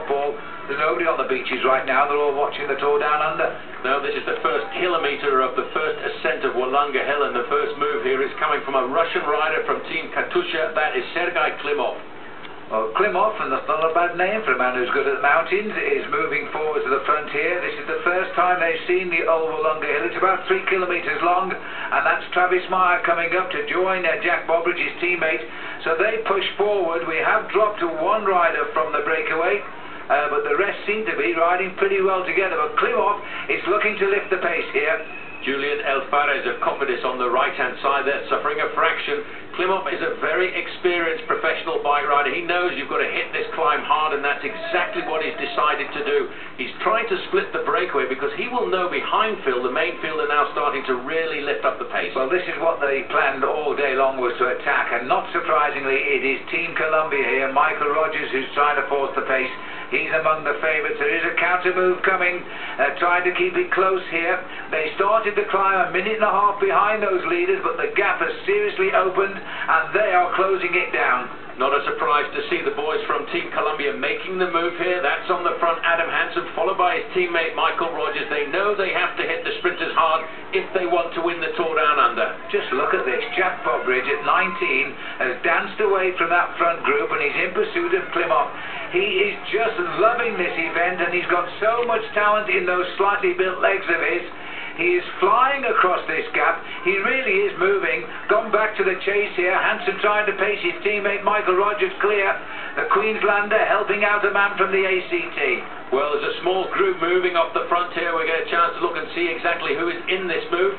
Paul. There's nobody on the beaches right now. They're all watching the Tour Down Under. Now, this is the first kilometre of the first ascent of Willunga Hill, and the first move here is coming from a Russian rider from Team Katusha. That is Sergei Klimov. Well, Klimov, and that's not a bad name for a man who's good at the mountains, is moving forward to the front here. This is the first time they've seen the old Willunga Hill. It's about 3 kilometres long, and that's Travis Meyer coming up to join Jack Bobridge's teammate. So they push forward. We have dropped to one rider from the breakaway, but the rest seem to be riding pretty well together. But Klimov is looking to lift the pace here. Julian Alvarez of Cofidis on the right-hand side there, suffering a fraction. Klimov is a very experienced professional bike rider. He knows you've got to hit this climb hard, and that's exactly what he's decided to do. He's trying to split the breakaway because he will know behind Phil, the main field are now starting to really lift up the pace. Well, this is what they planned all day long, was to attack, and not surprisingly, it is Team Columbia here. Michael Rogers, who's trying to force the pace. He's among the favourites. There is a counter move coming, trying to keep it close here. They started the climb a minute and a half behind those leaders, but the gap has seriously opened, and they are closing it down. Not a surprise to see the boys from Team Columbia making the move here. That's on the front, Adam Hansen, followed by his teammate Michael Rogers. They know they have to hit the sprinters hard if they want to win the Tour Down Under. Just look at this. Jack Bobridge at 19 has danced away from that front group, and he's in pursuit of Klimov. He is just loving this event, and he's got so much talent in those slightly built legs of his. He is flying across this gap. He really is moving. Gone back to the chase here. Hansen trying to pace his teammate Michael Rogers clear. The Queenslander helping out a man from the ACT. Well, there's a small group moving off the front here. We get a chance to look and see exactly who is in this move.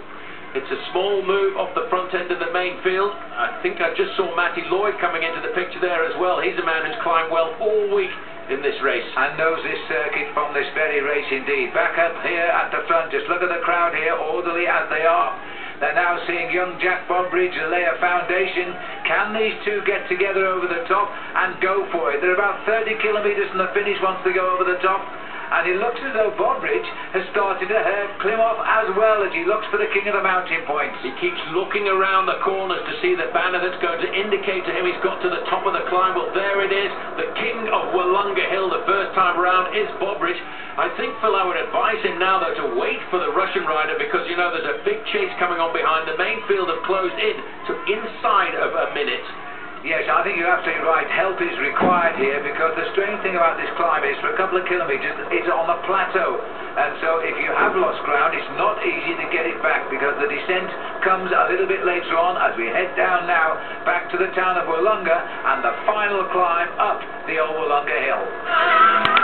It's a small move off the front end of the main field. I think I just saw Matty Lloyd coming into the picture there as well. He's a man who's climbed well all week in this race and knows this circuit from this very race indeed. Back up here at the front, just look at the crowd here, orderly as they are. They're now seeing young Jack Bobridge lay a foundation. Can these two get together over the top and go for it? They're about 30 kilometres from the finish once they go over the top. And it looks as though Bobridge has started to hurt Klimov as well, as he looks for the king of the mountain points. He keeps looking around the corners to see the banner that's going to indicate to him he's got to the top of the climb. Well, there it is. The king of Willunga Hill the first time around is Bobridge. I think, Phil, I would advise him now, though, to wait for the Russian rider, because, you know, there's a big chase coming on behind. The main field have closed in to inside of a minute. Yes, I think you're absolutely right. Help is required here, because the strange thing about this climb is for a couple of kilometres it's on a plateau, and so if you have lost ground it's not easy to get it back, because the descent comes a little bit later on as we head down now back to the town of Willunga and the final climb up the old Willunga Hill.